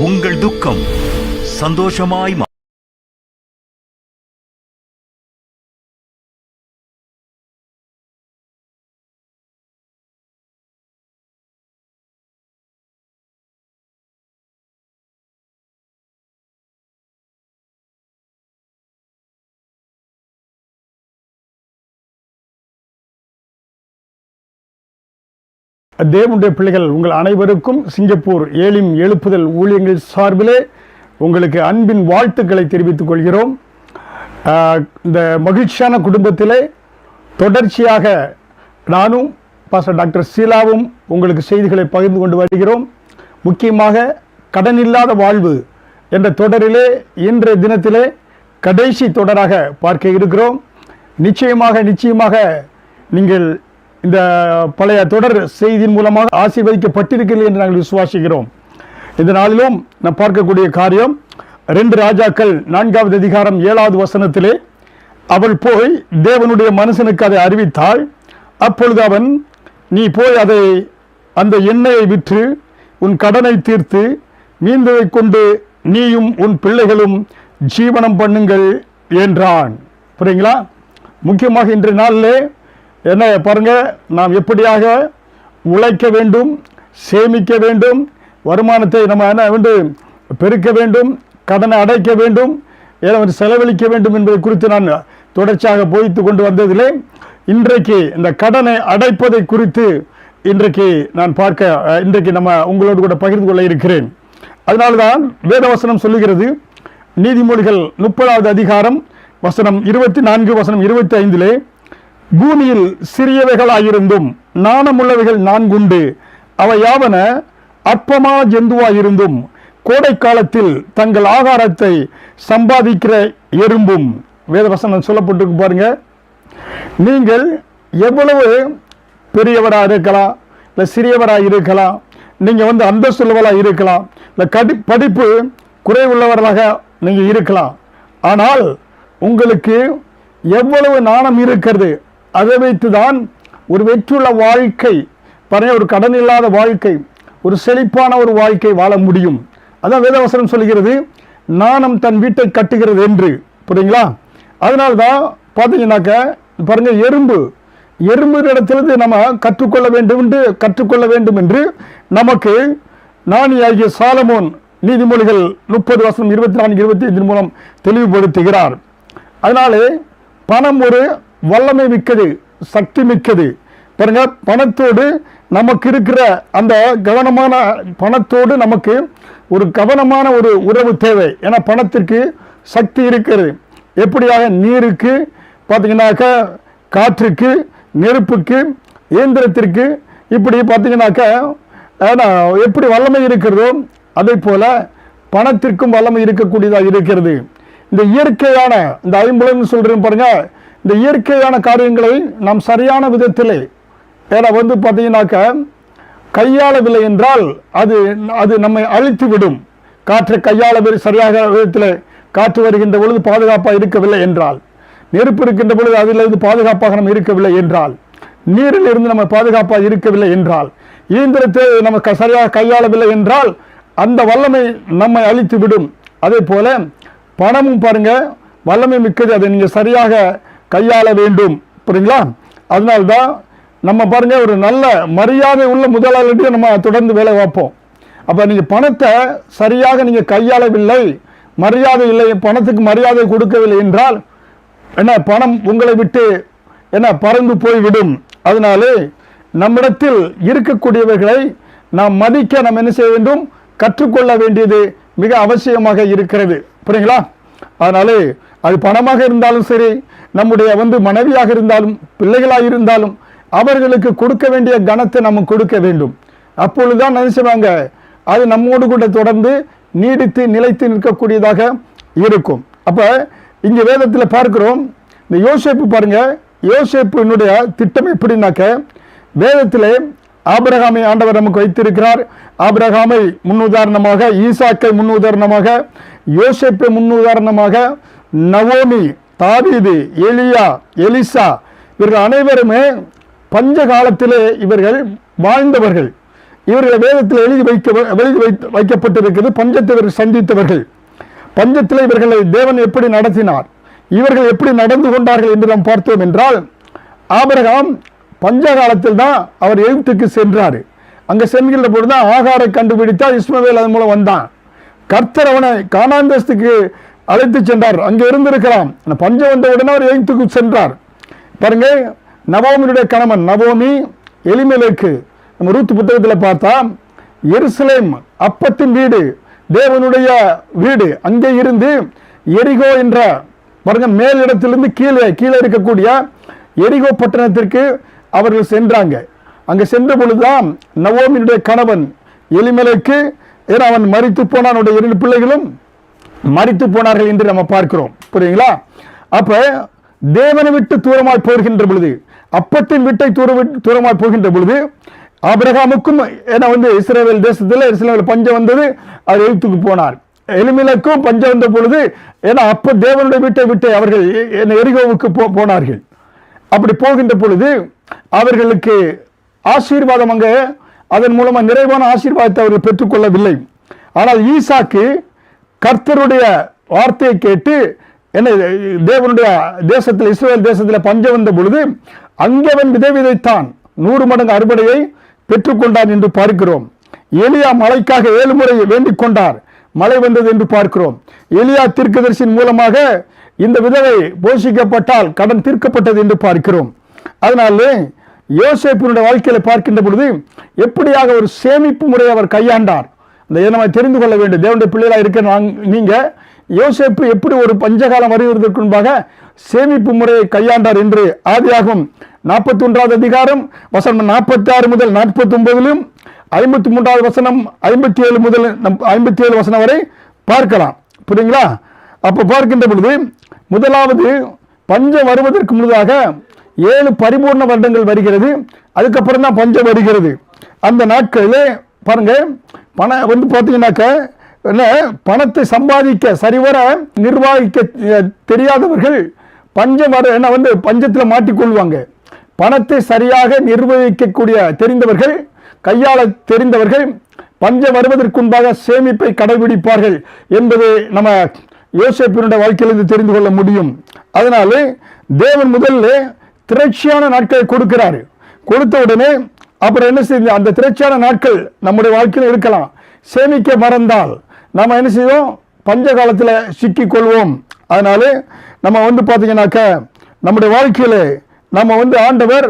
உங்கள் துக்கம் சந்தோஷமாய் தேவனுடைய பிள்ளைகள் உங்கள் அனைவருக்கும் சிங்கப்பூர் ஏலிம் எழுப்புதல் ஊழியங்கள் சார்பிலே உங்களுக்கு அன்பின் வாழ்த்துக்களை தெரிவித்துக் கொள்கிறோம். இந்த மகிழ்ச்சியான குடும்பத்திலே தொடர்ச்சியாக நானும் பாஸ்டர் டாக்டர் சீலாவும் உங்களுக்கு செய்திகளை பகிர்ந்து கொண்டு வருகிறோம். முக்கியமாக கடனில்லாத வாழ்வு என்ற தொடரிலே இன்றைய தினத்திலே கடைசி தொடராக பார்க்க இருக்கிறோம். நிச்சயமாக நீங்கள் இந்த பழைய தொடர் செய்தியின் மூலமாக ஆசீர்வதிக்கப்பட்டிருக்கிறீர்கள் என்று நாங்கள் விசுவாசிக்கிறோம். இந்த நாளிலும் நான் பார்க்கக்கூடிய காரியம் 2 ராஜாக்கள் 4வது அதிகாரம் 7வது வசனத்திலே, அவள் போய் தேவனுடைய மனுஷனுக்கு அதை அறிவித்தாள். அப்பொழுது அவன், நீ போய் அந்த எண்ணெயை விற்று உன் கடனை தீர்த்து மீந்ததை கொண்டு நீயும் உன் பிள்ளைகளும் ஜீவனம் பண்ணுங்கள் என்றான். புரியுங்களா? முக்கியமாக இன்றைய நாளிலே என்ன பாருங்க, நாம் எப்படியாக உழைக்க வேண்டும், சேமிக்க வேண்டும், வருமானத்தை நம்ம என்ன வேண்டும், பெருக்க வேண்டும், கடனை அடைக்க வேண்டும், செலவழிக்க வேண்டும் என்பதை குறித்து நான் தொடர்ச்சியாக போதித்து கொண்டு வந்ததிலே இன்றைக்கு இந்த கடனை அடைப்பதை குறித்து இன்றைக்கு நம்ம உங்களோடு கூட பகிர்ந்து கொள்ள இருக்கிறேன். அதனால்தான் வேதவசனம் சொல்லுகிறது, நீதிமொழிகள் 30வது அதிகாரம் வசனம் 24 வசனம் 25, பூமியில் சிறியவைகளாயிருந்தும் நாணமுள்ளவைகள் 4 உண்டு, அவை யாவன அற்பமான ஜந்துவாயிருந்தும் கோடை காலத்தில் தங்கள் ஆகாரத்தை சம்பாதிக்கிற எறும்பும். வேதவசனம் சொல்லப்பட்டிருக்கு பாருங்க. நீங்கள் எவ்வளவு பெரியவராக இருக்கலாம், இல்லை சிறியவராக இருக்கலாம், நீங்கள் அந்தஸ்துள்ளவராக இருக்கலாம், இல்லை படிப்பு குறைவுள்ளவர்களாக நீங்கள் இருக்கலாம். ஆனால் உங்களுக்கு எவ்வளவு நாணம் இருக்கிறது, அதை வைத்துதான் ஒரு வெற்றியுள்ள வாழ்க்கை, ஒரு கடன் இல்லாத வாழ்க்கை, ஒரு செழிப்பான ஒரு வாழ்க்கை வாழ முடியும். அதான் வேதவசனம் சொல்கிறது, நாணம் தன் வீட்டை கட்டுகிறது என்று. புரியுங்களா? அதனால்தான் பார்த்தீங்கன்னாக்க பாருங்க, எறும்பு இடத்திலிருந்து நம்ம கற்றுக்கொள்ள வேண்டும் என்று நமக்கு ஞானியாகிய சாலமோன் நீதிமொழிகள் 30 வசனம் 24 25 மூலம் தெளிவுபடுத்துகிறார். அதனாலே பணம் ஒரு வல்லமை மிக்கது, சக்தி மிக்கது. பாருங்க, பணத்தோடு நமக்கு இருக்கிற அந்த பணத்தோடு நமக்கு ஒரு கவனமான ஒரு உறவு தேவை. ஏன்னா பணத்திற்கு சக்தி இருக்கிறது. எப்படியாக நீருக்கு பார்த்தீங்கன்னாக்க, காற்றுக்கு, நெருப்புக்கு, இயந்திரத்திற்கு, இப்படி பார்த்தீங்கன்னாக்க எப்படி வல்லமை இருக்கிறதோ அதே போல பணத்திற்கும் வல்லமை இருக்கக்கூடியதாக இருக்கிறது. இந்த இயற்கையான இந்த ஐம்புலன்னு சொல்றேன் பாருங்க, இந்த இயற்கையான காரியங்களை நாம் சரியான விதத்திலே பார்த்தீங்கன்னாக்க கையாளவில்லை என்றால் அது நம்மை அழித்து விடும். காற்றை சரியாக விதத்தில் காற்று வருகின்ற பொழுது பாதுகாப்பாக இருக்கவில்லை என்றால், நெருப்பு இருக்கின்ற பொழுது அதிலிருந்து பாதுகாப்பாக நம்ம இருக்கவில்லை என்றால், நீரில் இருந்து நம்ம பாதுகாப்பாக இருக்கவில்லை என்றால், இயந்திரத்தை நம்ம சரியாக கையாளவில்லை என்றால் அந்த வல்லமை நம்மை அழித்து விடும். அதே போல பணமும் பாருங்க வல்லமை மிக்கது, அதை நீங்க சரியாக கையாள வேண்டும். புரியுங்களா? அதனால்தான் நம்ம பாருங்க, ஒரு நல்ல மரியாதை உள்ள முதலாளிகிட்ட நம்ம தொடர்ந்து வேலை பார்ப்போம். அப்ப நீங்க பணத்தை சரியாக நீங்க கையாளவில்லை, மரியாதை இல்லை, பணத்துக்கு மரியாதை கொடுக்கவில்லை என்றால் பணம் உங்களை விட்டு பறந்து போய்விடும். அதனாலே நம்மிடத்தில் இருக்கக்கூடியவர்களை நாம் மதிக்க நம்ம என்ன செய்ய வேண்டும், கற்றுக்கொள்ள வேண்டியது மிக அவசியமாக இருக்கிறது. புரியுங்களா? அதனாலே அது பணமாக இருந்தாலும் சரி, நம்முடைய மனைவியாக இருந்தாலும், பிள்ளைகளாக இருந்தாலும், அவர்களுக்கு கொடுக்க வேண்டிய கனத்தை நம்ம கொடுக்க வேண்டும். அப்பொழுதுதான் நினைச்சுவாங்க, அது நம்மோடு கூட தொடர்ந்து நீடித்து நிலைத்து நிற்கக்கூடியதாக இருக்கும். அப்ப இங்க வேதத்தில் பார்க்கிறோம், இந்த யோசேப்பு பாருங்க, யோசேப்பினுடைய திட்டம் எப்படின்னாக்க, வேதத்திலே ஆபிரகாமை ஆண்டவர் நமக்கு வைத்திருக்கிறார். ஆபிரகாமை முன்னுதாரணமாக, ஈசாக்கை முன்னுதாரணமாக, யோசேப்பை முன்னுதாரணமாக, நவோமி, தாவீது, எலியா, எலிசா, இவர்கள் அனைவருமே பஞ்ச காலத்திலே இவர்கள் வாழ்ந்தவர்கள். இவர்கள் வேதத்தில் எழுதி வைக்கப்பட்டிருக்கிறது. பஞ்சத்தை இவர்கள் சந்தித்தவர்கள், பஞ்சத்தில் இவர்களை தேவன் எப்படி நடத்தினார், இவர்கள் எப்படி நடந்து கொண்டார்கள் என்று நாம் பார்த்தோம் என்றால், ஆபிரகாம் பஞ்ச காலத்தில் தான் அவர் எகிப்துக்கு சென்றார். அங்கே சென்கின்ற பொழுதுதான் ஆகாரை கண்டுபிடித்தால் இஸ்மவேல் அதன் மூலம் வந்தான். கர்த்தர் அவனை கானான் தேசத்துக்கு அழைத்து சென்றார். அங்கே இருந்திருக்கலாம். பஞ்சம் வந்த உடனே அவர் எகிப்துக்கு சென்றார். பாருங்க, நவோமியுடைய கணவன் நவோமி எலிமெலேக்கு, நம்ம ரூத் புத்தகத்தில் பார்த்தா எருசலேம் அப்பத்தின் வீடு, தேவனுடைய வீடு, அங்கே இருந்து எரிகோ என்ற பாருங்க மேலிடத்திலிருந்து கீழே இருக்கக்கூடிய எரிகோ பட்டணத்திற்கு அவர்கள் சென்றாங்க. அங்கே சென்ற பொழுதுதான் நவோமியுடைய கணவன் எலிமெலேக்கு, ஏன்னா அவன் மரித்து போனான், அவனுடைய 2 பிள்ளைகளும் மரித்து போனார்கள் என்று நம்ம பார்க்கிறோம். புரியுங்களா? அப்ப தேவனை விட்டு தூரமாய் போகின்ற பொழுது, அப்பத்தின் விட்டை தூரமாய் போகின்ற பொழுது, ஆபிரகாமுக்கும் இஸ்ரவேல் தேசத்தில் பஞ்சம் வந்தது, அவர் எகிப்துக்கு போனார். எலிமெலேக்கும் பஞ்சம் வந்த பொழுது, ஏன்னா அப்ப தேவனுடைய வீட்டை விட்டு அவர்கள் எரிகோவுக்கு போனார்கள். அப்படி போகின்ற பொழுது அவர்களுக்கு ஆசீர்வாதம், அங்கே அதன் மூலமா நிறைவான ஆசீர்வாதத்தை அவர்கள் பெற்றுக்கொள்ளவில்லை. ஆனால் ஈசாக்கு கர்த்தருடைய வார்த்தையை கேட்டு தேவனுடைய தேசத்தில், இஸ்ரவேல் தேசத்தில் பஞ்சம் வந்த பொழுது அங்கே அவன் விதை விதைத்தான், 100 மடங்கு அறுவடையை பெற்றுக்கொண்டான் என்று பார்க்கிறோம். எலியா மழைக்காக 7 முறை வேண்டிக் கொண்டார், மழை வந்தது என்று பார்க்கிறோம். எலியா தீர்க்கதரிசியின் மூலமாக இந்த விதவை போஷிக்கப்பட்டால் கடன் தீர்க்கப்பட்டது என்று பார்க்கிறோம். அதனால யோசேப்பினுடைய வாழ்க்கையில பார்க்கின்ற பொழுது எப்படியாக ஒரு சேமிப்பு முறையை அவர் கையாண்டார், நம்ம தெரிந்து கொள்ள வேண்டும். தேவனுடைய பிள்ளைகளாக இருக்கிற நீங்க யோசேப்பு எப்படி ஒரு பஞ்சகாலம் வருவதற்கு முன்பாக சேமிப்பு முறையை கையாண்டார் என்று ஆதியாகமம் 41வது அதிகாரம் வசனம் 46 முதல் 49 53வது வசனம் 57 முதல் 57 வசனம் வரை பார்க்கலாம். புரியுங்களா? அப்ப பார்க்கின்ற பொழுது முதலாவது பஞ்சம் வருவதற்கு முன்னதாக 7 பரிபூர்ண வருடங்கள் வருகிறது. அதுக்கப்புறம் தான் பஞ்சம் வருகிறது. அந்த நாட்களிலே பாருங்க, பணம் பார்த்தீங்கன்னாக்க பணத்தை சம்பாதிக்க சரிவர நிர்வாகிக்க தெரியாதவர்கள் பஞ்சம் பஞ்சத்தில் மாட்டிக்கொள்வாங்க. பணத்தை சரியாக நிர்வகிக்கக்கூடிய தெரிந்தவர்கள், கையாள தெரிந்தவர்கள் பஞ்சம் வருவதற்கு முன்பாக சேமிப்பை கடைபிடிப்பார்கள் என்பது நம்ம யோசேப்பினுடைய வாழ்க்கையிலிருந்து தெரிந்து கொள்ள முடியும். அதனால தேவன் முதல்ல திரட்சியான நாட்களை கொடுக்கிறாரு. கொடுத்த உடனே அப்புறம் என்ன செய்ய, அந்த திரட்சியான நாட்கள் நம்முடைய வாழ்க்கையில் இருக்கலாம். சேமிக்க மறந்தால் நம்ம என்ன செய்வோம், பஞ்ச காலத்தில் சிக்கிக் கொள்வோம். அதனால நம்ம பார்த்தீங்கன்னாக்க நம்முடைய வாழ்க்கையில நம்ம ஆண்டவர்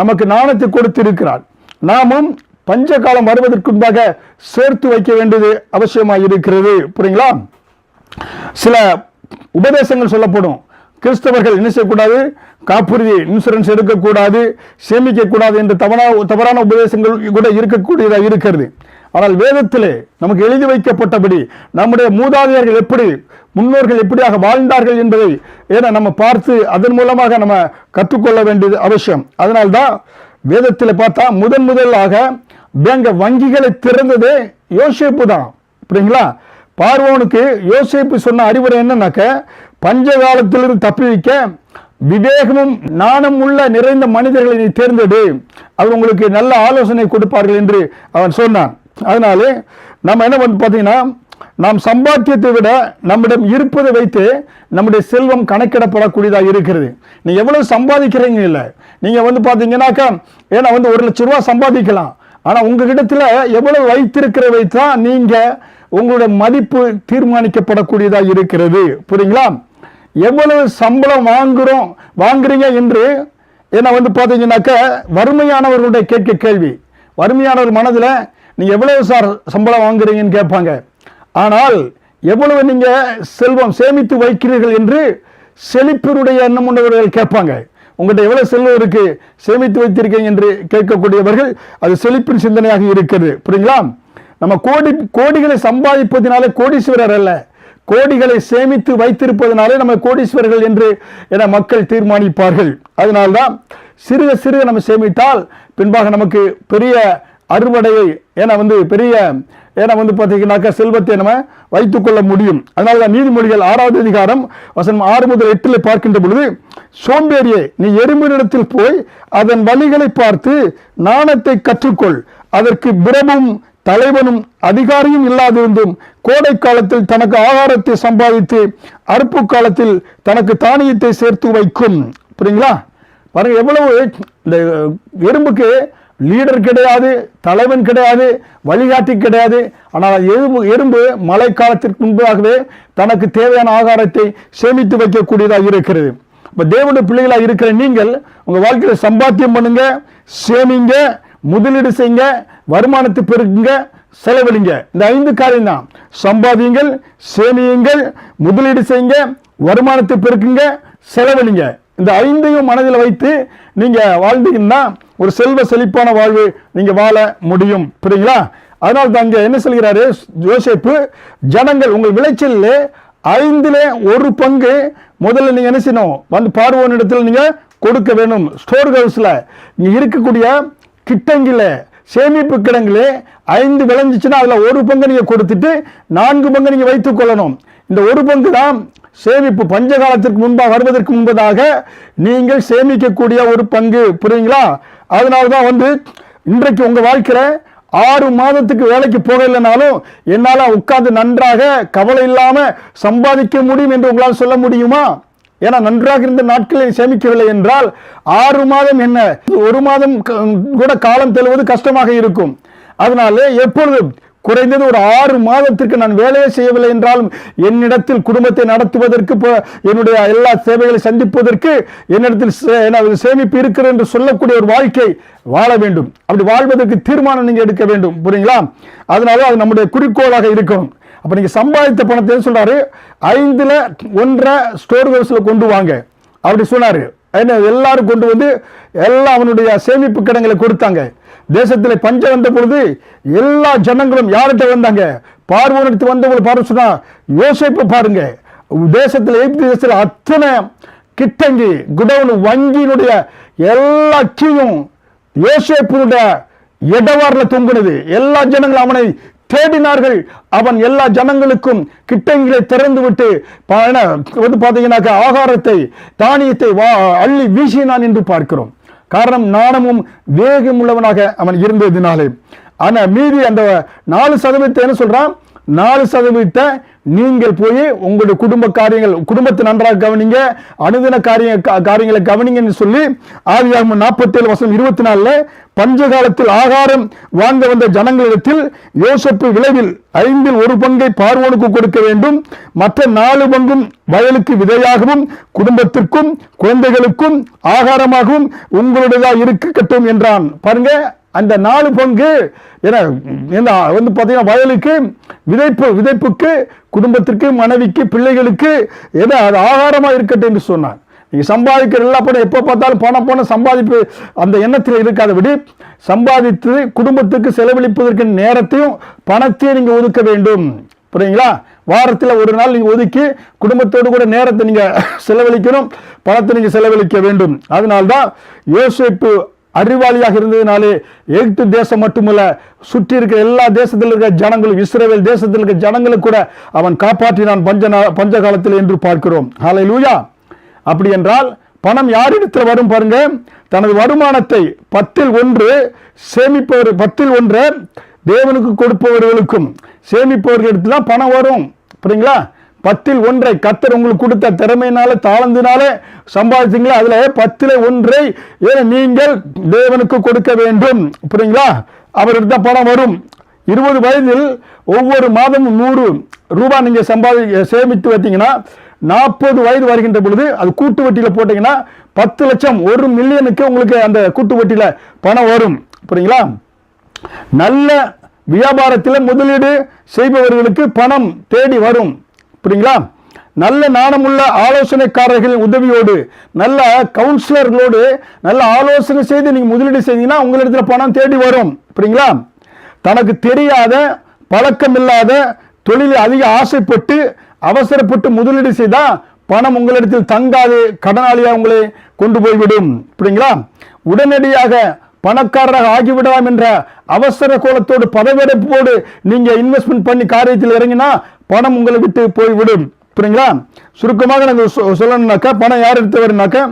நமக்கு ஞானத்தை கொடுத்து இருக்கிறார். நாமும் பஞ்ச காலம் வருவதற்கு முன்பாக சேர்த்து வைக்க வேண்டியது அவசியமாக இருக்கிறது. புரியுங்களா? சில உபதேசங்கள் சொல்லப்படும். கிறிஸ்தவர்கள் என்ன செய்யக்கூடாது, காப்புறுதி இன்சூரன்ஸ் எடுக்கக்கூடாது, சேமிக்கக்கூடாது என்று தவறான உபதேசங்கள் கூட இருக்கக்கூடியதாக இருக்கிறது. ஆனால் வேதத்திலே நமக்கு எழுதி வைக்கப்பட்டபடி நம்முடைய மூதாதையர்கள் எப்படி, முன்னோர்கள் எப்படியாக வாழ்ந்தார்கள் என்பதை நம்ம பார்த்து அதன் மூலமாக நம்ம கற்றுக்கொள்ள வேண்டியது அவசியம். அதனால்தான் வேதத்தில் பார்த்தா முதலாக வங்கிகளை திறந்ததே யோசேப்பு தான். புரியுங்களா? பார்வோனுக்கு யோசேப்பு சொன்ன அறிவுரை என்னன்னாக்க, பஞ்ச காலத்திலிருந்து தப்பி வைக்க விவேகமும் நாணம் உள்ள நிறைந்த மனிதர்களை நீ தேர்ந்தெடு, அவர் உங்களுக்கு நல்ல ஆலோசனை கொடுப்பார்கள் என்று அவன் சொன்னான். அதனால நம்ம என்ன பார்த்தீங்கன்னா, நாம் சம்பாத்தியத்தை விட நம்மிடம் இருப்பதை வைத்து நம்முடைய செல்வம் கணக்கிடப்படக்கூடியதாக இருக்கிறது. நீ எவ்வளவு சம்பாதிக்கிறீங்க இல்லை, நீங்க பார்த்தீங்கன்னாக்கா ஏன்னா 1 லட்சம் ரூபாய் சம்பாதிக்கலாம். ஆனா உங்ககிட்ட எவ்வளவு வைத்திருக்கிற வைத்தான் நீங்க உங்களுடைய மதிப்பு தீர்மானிக்கப்படக்கூடியதாக இருக்கிறது. புரியுங்களா? எவ்வளவு சம்பளம் வாங்குறீங்க என்று பார்த்தீங்கன்னாக்க வறுமையானவர்களுடைய கேட்க கேள்வி. வறுமையானவர் மனதில் நீங்க எவ்வளவு சார் சம்பளம் வாங்குறீங்கன்னு கேட்பாங்க. ஆனால் எவ்வளவு நீங்க செல்வம் சேமித்து வைக்கிறீர்கள் என்று செழிப்பினுடைய எண்ணம் உள்ளவர்கள் கேட்பாங்க. உங்கள்கிட்ட எவ்வளவு செல்வம் இருக்கு, சேமித்து வைத்திருக்கீங்க என்று கேட்கக்கூடியவர்கள் அது செழிப்பின் சிந்தனையாக இருக்கிறது. புரியுங்களா? நம்ம கோடிகளை சம்பாதிப்பதினாலே கோடீஸ்வரர் அல்ல, கோடிகளை சேமித்து வைத்திருப்பதனாலே நம்ம கோடீஸ்வரர்கள் என்று மக்கள் தீர்மானிப்பார்கள். அதனால்தான் சிறுக நம்ம சேமித்தால் பின்பாக நமக்கு பெரிய அறுவடையை பெரிய பார்த்தீங்கன்னாக்கா செல்வத்தை நம்ம வைத்துக் கொள்ள முடியும். அதனால்தான் நீதிமொழிகள் 6வது அதிகாரம் வசனம் 6 முதல் 8 பார்க்கின்ற பொழுது, சோம்பேறியே நீ எறும்பினிடத்தில் போய் அதன் வழிகளை பார்த்து நாணத்தை கற்றுக்கொள், அதற்கு பிரபும் தலைவனும் அதிகாரியும் இல்லாதிருந்தும் கோடை காலத்தில் தனக்கு ஆகாரத்தை சம்பாதித்து அறுப்பு காலத்தில் தனக்கு தானியத்தை சேர்த்து வைக்கும். புரியுங்களா? பாருங்க, எவ்வளவு இந்த எறும்புக்கு லீடர் கிடையாது, தலைவன் கிடையாது, வழிகாட்டி கிடையாது. ஆனால் எறும்பு மழை காலத்திற்கு முன்பாகவே தனக்கு தேவையான ஆகாரத்தை சேமித்து வைக்கக்கூடியதாக இருக்கிறது. இப்போ தேவனுடைய பிள்ளைகளாக இருக்கிற நீங்கள் உங்கள் வாழ்க்கையில் சம்பாத்தியம் பண்ணுங்க, சேமிங்க, முதலீடு செய்யுங்க, வருமானத்தை பெருக்குங்க, செலவழிங்க. இந்த 5 காரியம் தான். சம்பாதியுங்கள், சேமியுங்கள், முதலீடு செய்யுங்க, வருமானத்தை பெருக்குங்க, செலவழிங்க. இந்த 5ஐயும் மனதில் வைத்து நீங்க வாழ்ந்தீங்கன்னா ஒரு செல்வ செழிப்பான வாழ்வு நீங்க வாழ முடியும். புரியுங்களா? அதனால தான் அங்க என்ன சொல்கிறாரு யோசேப்பு, ஜனங்கள் உங்கள் விளைச்சலில் 5ல் 1 பங்கு முதல்ல நீங்க என்ன செய்யணும், வந்து பார்வோன் இடத்துல நீங்க கொடுக்க வேணும். ஸ்டோர் ஹவுஸ்ல நீங்க இருக்கக்கூடிய கிட்டங்கில சேமிப்பு கிடங்குல 5 விளைஞ்சிச்சுன்னா அதுல 1 பங்கு நீங்க கொடுத்துட்டு 4 பங்கு நீங்க வைத்துக் கொள்ளணும். இந்த 1 பங்கு தான் சேமிப்பு. பஞ்ச காலத்திற்கு முன்பாக வருவதற்கு முன்பதாக நீங்கள் சேமிக்கக்கூடிய ஒரு பங்கு. புரியுங்களா? அதனால்தான் வந்து இன்றைக்கு உங்க வாழ்க்கையில 6 மாதத்துக்கு வேலைக்கு போகலைனாலும் என்னால உட்கார்ந்து நன்றாக கவலை இல்லாம சம்பாதிக்க முடியும் என்று உங்களால் சொல்ல முடியுமா? ஏன்னா நன்றாக இருந்த நாட்களில் சேமிக்கவில்லை என்றால் 6 மாதம் என்ன, 1 மாதம் கூட காலம் தெளிவது கஷ்டமாக இருக்கும். அதனால எப்பொழுது குறைந்தது ஒரு 6 மாதத்திற்கு நான் வேலையை செய்யவில்லை என்றாலும் என்னிடத்தில் குடும்பத்தை நடத்துவதற்கு, என்னுடைய எல்லா சேவைகளை சந்திப்பதற்கு என்னிடத்தில் சேமிப்பு இருக்கிறது என்று சொல்லக்கூடிய ஒரு வாழ்க்கை வாழ வேண்டும். அப்படி வாழ்வதற்கு தீர்மானம் நீங்க எடுக்க வேண்டும். புரியுங்களா? அதனால அது நம்முடைய குறிக்கோளாக இருக்கணும். அப்ப நீங்க சம்பாதித்த பணத்தை சொல்றாரு 5ல் 1 ஸ்டோர் ஹவுஸ்ல கொண்டு வாங்க அப்படி சொன்னாரு. எல்லாரும் கொண்டு வந்து எல்லாம் அவனுடைய சேமிப்பு கிடங்களை கொடுத்தாங்க. தேசத்தில் பஞ்சம் வந்த பொழுது எல்லா ஜனங்களும் யார்கிட்ட வந்தாங்க, பார்வோனிடத்து வந்தவங்க பாரு சொன்னா யோசேப்பு பாருங்க. தேசத்தில் எகிப்து தேசத்தில் அத்தனை கிட்டங்கி குடவுன் வங்கியினுடைய எல்லா கீயும் யோசேப்பினுடைய இடவாரில் தொங்குனது. எல்லா ஜனங்களும் அவனை தேடினார்கள். அவன் எல்லா ஜனங்களுக்கும் கிட்டங்களை திறந்து விட்டு வந்து பாத்தீங்கன்னாக்க ஆகாரத்தை தானியத்தை அள்ளி வீசினான் என்று பார்க்கிறோம். காரணம் நாணமும் வேகம் உள்ளவனாக அவன் இருந்ததினாலே. ஆனா மீதி அந்த 4% என்ன சொல்றான், 4% நீங்கள் போய் உங்களுடைய குடும்ப காரியங்கள், குடும்பத்தை நன்றாக கவனிங்க, அனுதின காரியங்களை கவனிங்கன்னு சொல்லி ஆதியாகமம் 47:24 பஞ்ச காலத்தில் ஆகாரம் வாங்க வந்த ஜனங்களிடத்தில் யோசேப்பு விளைவில் 5ல் 1 பங்கை பார்வோனுக்கு கொடுக்க வேண்டும், மற்ற 4 பங்கும் வயலுக்கு விதையாகவும் குடும்பத்திற்கும் குழந்தைகளுக்கும் ஆகாரமாகவும் உங்களுடையதாக இருக்கட்டும் என்றான். பாருங்க, அந்த 4 பங்கு வந்து பாத்தீங்கன்னா வயலுக்கு, விதைப்புக்கு, குடும்பத்திற்கு, மனைவிக்கு, பிள்ளைகளுக்கு அது ஆகாரமா இருக்கட்டும் என்று சொன்னார். நீங்க சம்பாதிக்கிற எல்லா பணம் எப்ப பார்த்தாலும் பணம் சம்பாதிப்பு அந்த எண்ணத்தில் இருக்காதபடி சம்பாதித்து குடும்பத்துக்கு செலவழிப்பதற்கு நேரத்தையும் பணத்தையும் நீங்க ஒதுக்க வேண்டும். புரியுங்களா? வாரத்தில் ஒரு நாள் நீங்க ஒதுக்கி குடும்பத்தோடு கூட நேரத்தை நீங்க செலவழிக்கணும், பணத்தை நீங்க செலவழிக்க வேண்டும். அதனால்தான் யோசேப்பு அறிவாளியாக இருந்ததினாலே எகிப்து தேசம் மட்டுமல்ல, சுற்றி இருக்கிற எல்லா தேசத்தில் இருக்கிற ஜனங்களும், இஸ்ரவேல் தேசத்தில் இருக்கிற ஜனங்களும் கூட அவன் காப்பாற்றினான் பஞ்ச காலத்தில் என்று பார்க்கிறோம். ஹல்லேலூயா! அப்படி என்றால் பணம் யாரிடத்தில் வரும் பாருங்க, தனது வருமானத்தை 10ல் 1 சேமிப்பவர், 10ல் 1 தேவனுக்கு கொடுப்பவர்களுக்கும் சேமிப்பவர்களிடத்துல பணம் வரும். புரியுங்களா? 10ல் 1 கர்த்தர் உங்களுக்கு கொடுத்த திறமையினால தாளந்தினால சம்பாதிச்சீங்களா, அதுல 10ல் 1 நீங்கள் தேவனுக்கு கொடுக்க வேண்டும். புரியுங்களா? அவர்கிட்ட பணம் வரும். 20 வயதில் ஒவ்வொரு மாதமும் 100 ரூபாய் நீங்க சேமித்து வைத்தீங்கன்னா 40 வயது வருகின்ற பொழுது அது கூட்டு வட்டியில போட்டீங்கன்னா 10 லட்சம், 1 மில்லியனுக்கு உங்களுக்கு அந்த கூட்டு வட்டியில பணம் வரும். புரியுங்களா? நல்ல வியாபாரத்தில் முதலீடு செய்பவர்களுக்கு பணம் தேடி வரும். புரியுங்களா? நல்ல நாணமுள்ள ஆலோசனைக்காரர்களின் உதவியோடு, நல்ல கவுன்சிலர்களோடு நல்ல ஆலோசனை செய்து நீங்க முதலீடு செய்தீங்கன்னா உங்களிடத்துல பணம் தேடி வரும். புரியுங்களா? தனக்கு தெரியாத, பழக்கம் இல்லாத தொழிலில் அதிக ஆசைப்பட்டு அவசரப்பட்டு முதலீடு செய்தா பணம் உங்களிடத்தில் தங்காது, கடனாளியா உங்களை கொண்டு போய்விடும். புரியுங்களா? உடனடியாக பணக்காரராக ஆகிவிடலாம் என்ற அவசர கோலத்தோடு பதவியடைப்போடு நீங்க இன்வெஸ்ட்மெண்ட் பண்ணி காரியத்தில் இறங்கினா பணம் உங்களை விட்டு போய்விடும். புரியுங்களா? சுருக்கமாக நாங்கள் சொல்லணும்னாக்கா பணம் யார் எடுத்து வரும்னாக்கா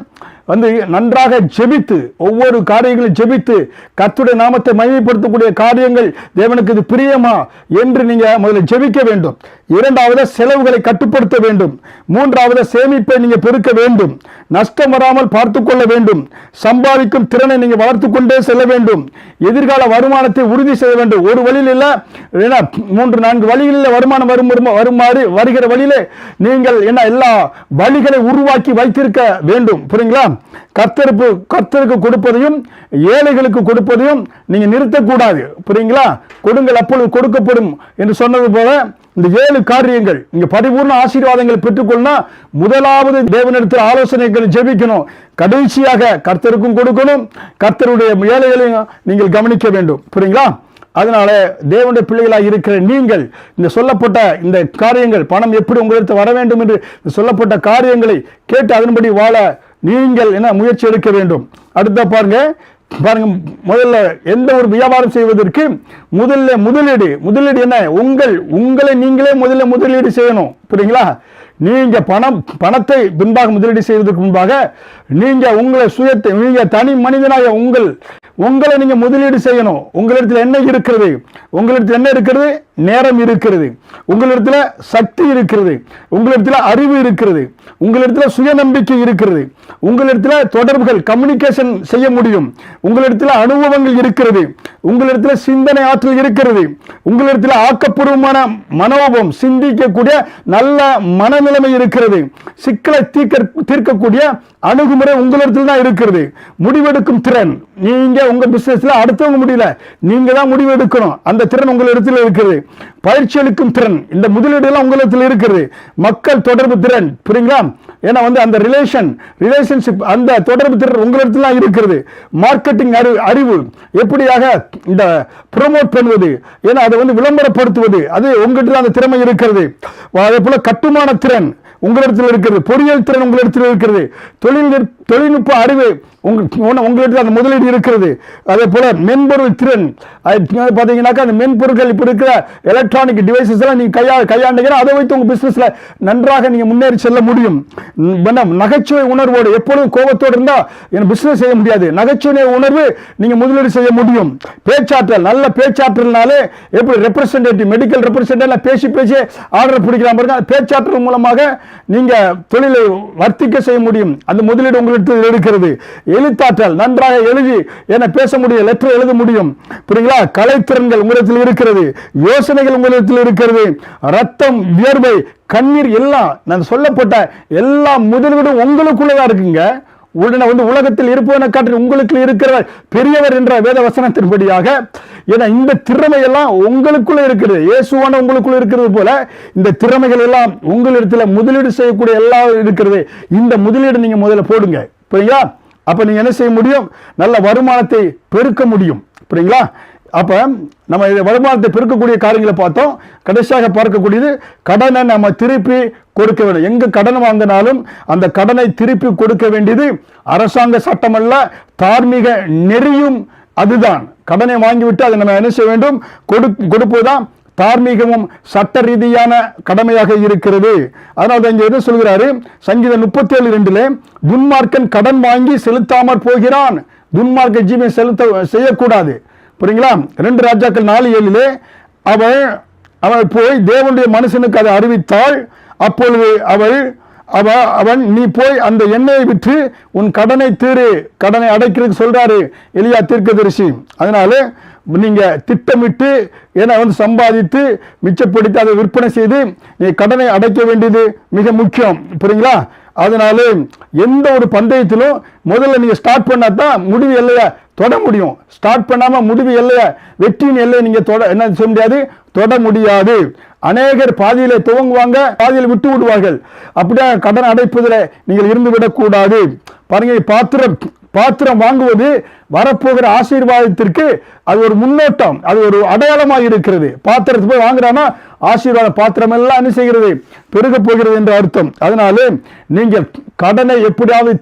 வந்து நன்றாக ஜெபித்து ஒவ்வொரு காரியங்களும் ஜெபித்து கர்த்தருடைய நாமத்தை மகிமைப்படுத்தக்கூடிய காரியங்கள் தேவனுக்கு இது பிரியமா என்று நீங்க முதல்ல ஜெபிக்க வேண்டும். இரண்டாவது செலவுகளை கட்டுப்படுத்த வேண்டும். மூன்றாவது சேமிப்பை நீங்க பெருக்க வேண்டும். நஷ்டம் வராமல் பார்த்துக் கொள்ள வேண்டும். சம்பாதிக்கும் திறனை நீங்க வளர்த்து கொண்டே செல்ல வேண்டும். எதிர்கால வருமானத்தை உறுதி செய்ய வேண்டும். ஒரு வழியில் இல்ல 3-4 வழிகளில் வருமானம் வருமாறு வருகிற வழியிலே நீங்கள் என்ன எல்லா வழிகளை உருவாக்கி வைத்திருக்க வேண்டும். புரியுங்களா? கர்த்தருக்கு கொடுப்பதையும் ஏழைகளுக்கு கொடுப்பதையும் நீங்க நிறுத்தக்கூடாது. புரியுங்களா? கொடுங்கள் அப்பொழுது கொடுக்கப்படும் என்று சொன்னது போல இந்த 7 காரியங்கள் இங்க பரிபூர்ண ஆசீர்வாதங்களை பெற்றுக்கொள்ளா முதலாவது தேவனிடத்தில் ஆலோசனைகள் ஜெபிக்கணும். கடைசியாக கர்த்தருக்கும் கொடுக்கணும். கர்த்தருடைய ஏழைகளையும் நீங்கள் கவனிக்க வேண்டும். புரியுங்களா? அதனால தேவனுடைய பிள்ளைகளாக இருக்கிற நீங்கள் இந்த சொல்லப்பட்ட இந்த காரியங்கள் பணம் எப்படி உங்களுக்கு வர வேண்டும் என்று சொல்லப்பட்ட காரியங்களை கேட்டு அதன்படி வாழ நீங்கள் என்ன முயற்சி எடுக்க வேண்டும். அடுத்த பாருங்க முதல்ல எந்த ஒரு வியாபாரம் செய்வதற்கு முதலீடு என்ன? உங்களை நீங்களே முதலீடு செய்யணும். புரியுங்களா? நீங்க பணத்தை பின்பாக முதலீடு செய்வதற்கு முன்பாக நீங்க உங்களை சுயத்தை நீங்க தனி மனிதனாக உங்களை நீங்க முதலீடு செய்யணும். உங்களிடத்தில் என்ன இருக்கிறது? உங்களிடத்தில் என்ன இருக்கிறது? நேரம் இருக்கிறது. உங்களிடத்தில் சக்தி இருக்கிறது. உங்களிடத்தில் அறிவு இருக்கிறது. உங்களிடத்தில் சுயநம்பிக்கை இருக்கிறது. உங்களிடத்தில் தொடர்புகள் கம்யூனிகேஷன் செய்ய முடியும். உங்களிடத்தில் அனுபவங்கள் இருக்கிறது. உங்களிடத்தில் சிந்தனை ஆற்றல் இருக்கிறது. உங்களிடத்தில் ஆக்கப்பூர்வமான மனோபம் சிந்திக்கக்கூடிய நல்ல மனநிலைமை இருக்கிறது. சிக்கலை தீர்க்கக்கூடிய அணுகுமுறை உங்களிடத்தில் தான் இருக்கிறது. முடிவெடுக்கும் திறன் நீங்க உங்க பிசினஸ்ல அடுத்தவங்க முடியல, நீங்க தான் முடிவு எடுக்கணும். அந்த திறன் உங்களிடத்தில் இருக்கிறது. பயிற்சி அளிக்கும் திறன் இந்த முதலீடு எல்லாம் உங்களிடத்தில் இருக்கிறது. மக்கள் தொடர்பு திறன் புரியுங்களா? ஏன்னா அந்த ரிலேஷன்ஷிப் அந்த தொடர்பு திறன் உங்களிடத்தில் தான் இருக்கிறது. மார்க்கெட்டிங் அறிவு எப்படியாக இந்த ப்ரோமோட் பண்ணுவது, ஏன்னா அதை விளம்பரப்படுத்துவது அது உங்ககிட்ட அந்த திறமை இருக்கிறது. அதே போல கட்டுமான திறன் உங்களிடத்தில் இருக்கிறது. பொறியியல் திறன் உங்களிடத்தில் இருக்கிறது. தொழில்நுட்ப அறிவு உங்களிடத்தில் அந்த முதலீடு இருக்கிறது. அதே போல மென்பொருள் திறன் பார்த்தீங்கன்னாக்கா அந்த மென்பொருட்கள் இப்ப இருக்கிற எலக்ட்ரானிக் டிவைசஸ் எல்லாம் நீங்க கையாண்டீங்கன்னா அதை வைத்து உங்க பிசினஸ்ல நன்றாக நீங்க முன்னேறி செல்ல முடியும். நகைச்சுவை உணர்வோடு எப்பொழுதும் கோபத்தோடு இருந்தா என் பிசினஸ் செய்ய முடியாது. நகைச்சுவை உணர்வு நீங்க முதலீடு செய்ய முடியும். பேச்சாற்றல் நல்ல பேச்சாற்றல்னாலே எப்படி ரெப்ரசன்டேட்டிவ் மெடிக்கல் ரெப்ரசன்டேட்டிவ் பேசி ஆர்டர் பிடிக்கலாம் பாருங்க. பேச்சாற்றல் மூலமாக நீங்க தொழிலை வர்த்திக்க செய்ய முடியும். அந்த முதலீடு உங்களிடத்தில் இருக்கிறது. எழுத்தாற்றல் நன்றாக எழுதி என்ன பேச முடியும், லெட்டர் எழுத முடியும். புரியுங்களா? கலைத்திறன்கள் உங்களிடத்தில் இருக்கிறது. யோசனைகள் உங்களிடத்தில் இருக்கிறது. ரத்தம், வியர்வை, கண்ணீர் எல்லாம் நான் சொல்லப்பட்ட எல்லா முதலீடும் உங்களுக்குள்ளதான் இருக்குங்க. உடனே உலகத்தில் இருப்பவனை காட்டி உங்களுக்கு இருக்கிறவர் பெரியவர் என்ற வேத வசனத்தின்படியாக ஏன்னா இந்த திறமையெல்லாம் உங்களுக்குள்ள இருக்கிறது. இயேசுவான உங்களுக்குள்ள இருக்கிறது போல இந்த திறமைகள் எல்லாம் உங்களிடத்தில் முதலீடு செய்யக்கூடிய எல்லாம் இருக்கிறது. இந்த முதலீடு நீங்க முதல்ல போடுங்க. புரியுங்களா? அப்ப நீங்க என்ன செய்ய முடியும்? நல்ல வருமானத்தை பெருக்க முடியும். புரியுங்களா? அப்ப நம்ம வருமானத்தை பெருக்கக்கூடிய காரியங்களை பார்த்தோம். கடைசியாக பார்க்கக்கூடியது கடனை நம்ம திருப்பி கொடுக்க வேண்டும். எங்க கடன் வாங்கினாலும் அந்த கடனை திருப்பி கொடுக்க வேண்டியது அரசாங்க சட்டம் அல்ல, தார்மீக நெறியும் அதுதான். கடனை வாங்கிவிட்டு அதை நம்ம என்ன செய்ய வேண்டும்? கொடுப்பதுதான் தார்மீகமும் சட்ட ரீதியான கடமையாக இருக்கிறது. அதனால இங்க எது சொல்கிறாரு? சங்கீதம் 37:2 துன்மார்க்கன் கடன் வாங்கி செலுத்தாமற் போகிறான். துன்மார்க்க ஜீவன் செய்யக்கூடாது. புரியுங்களா? 2 ராஜாக்கள் 4:7 அவள் போய் தேவனுடைய மனுஷனுக்கு அதை அறிவித்தாள். அப்பொழுது அவன் நீ போய் அந்த எண்ணெயை விற்று உன் கடனை தீரு, கடனை அடைக்கிறதுக்கு சொல்றாரு எலியா தீர்க்கதரிசி. அதனால நீங்க திட்டமிட்டு சம்பாதித்து மிச்சப்படுத்தி அதை விற்பனை செய்து நீ கடனை அடைக்க வேண்டியது மிக முக்கியம். புரியுங்களா? அதனால எந்த ஒரு பந்தயத்திலும் முதல்ல நீங்க ஸ்டார்ட் பண்ணாதான் முடிவு எல்லைய தொட முடியும். ஸ்டார்ட் பண்ணாம முடிவு எல்லைய வெற்றியின் எல்லையை நீங்க என்ன செய்ய முடியாது, தொட முடியாது. அநேகர் பாதியிலே துவங்குவாங்க, பாதியில் விட்டு விடுவார்கள். அப்படியே கடன் அடைப்பதில் நீங்கள் இருந்து விடக்கூடாது. பாருங்க, பாத்திரம் வாங்குவது வரப்போகிற ஆசீர்வாதத்திற்கு அது ஒரு முன்னோட்டம், அது ஒரு அடையாளமாக இருக்கிறது. பாத்திரத்தை போய் வாங்குறானா ஆசீர்வாத பாத்திரம் எல்லாம் என்ன செய்கிறது? பெருக போகிறது என்ற அர்த்தம். அதனால நீங்க கடனை எப்படியாவது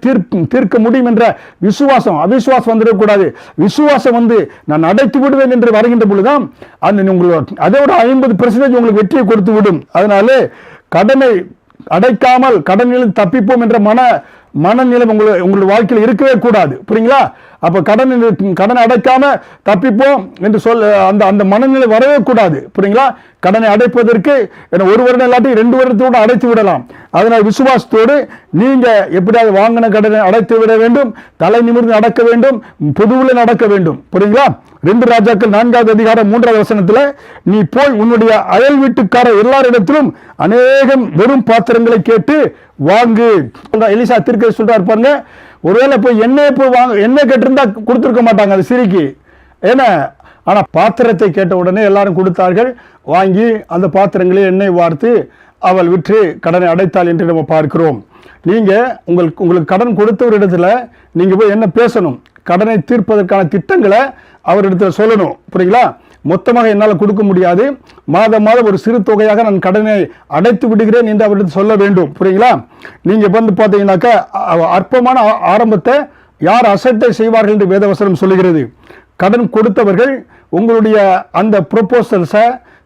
தீர்க்க முடியும் என்ற விசுவாசம், அவிசுவாசம் வந்துடக்கூடாது. விசுவாசம் நான் அடைத்து விடுவேன் என்று வருகின்ற பொழுதுதான் அந்த உங்களுக்கு அதோட 50% உங்களுக்கு வெற்றியை கொடுத்து விடும். அதனால கடனை அடைக்காமல் கடனில் தப்பிப்போம் என்ற மனநிலை உங்களுடைய வாழ்க்கையில் இருக்கவே கூடாது. புரியுங்களா? அப்ப கடனை அடைக்காம தப்பிப்போம் என்று அந்த மனநிலை வரவே கூடாது. புரியுங்களா? கடனை அடைப்பதற்கு ஒரு வருடம் இல்லாட்டி 2 வருடத்தோடு அடைத்து விடலாம். அதனால் விசுவாசத்தோடு நீங்க எப்படியாவது வாங்கின கடனை அடைத்து விட வேண்டும், தலை நிமிர்ந்து நடக்க வேண்டும், பொதுவில் நடக்க வேண்டும். புரியுங்களா? 2 ராஜாக்கள் 4வது அதிகாரம் 3வது வசனத்துல, நீ போய் உன்னுடைய அயல் வீட்டுக்கார எல்லாரிடத்திலும் அநேகம் வெறும் பாத்திரங்களை கேட்டு வாங்கு. எலிசா தீர்க்கதரிசி சொல்றாரு பாருங்க, ஒருவேளை போய் எண்ணெய் கேட்டிருந்தா கொடுத்துருக்க மாட்டாங்க அது சிரிக்கு. ஏன்னா ஆனா பாத்திரத்தை கேட்ட உடனே எல்லாரும் கொடுத்தார்கள். வாங்கி அந்த பாத்திரங்களை எண்ணெய் வார்த்து அவள் விற்று கடனை அடைத்தாள் என்று நம்ம பார்க்கிறோம். நீங்க உங்களுக்கு கடன் கொடுத்த ஒரு இடத்துல நீங்க போய் என்ன பேசணும்? கடனை தீர்ப்பதற்கான திட்டங்களை அவரிடத்துல சொல்லணும். புரியுங்களா? மொத்தமாக என்னால் கொடுக்க முடியாது, மாதம் ஒரு சிறு தொகையாக நான் கடனை அடைத்து விடுகிறேன் என்று அவரிடத்தில் சொல்ல வேண்டும். புரியுங்களா? நீங்க பார்த்தீங்கன்னாக்கா அற்பமான ஆரம்பத்தை யார் அசட்டை செய்வார்கள் என்று வேதவசனம் சொல்லுகிறது. கடன் கொடுத்தவர்கள் உங்களுடைய அந்த ப்ரொபோசல்ஸை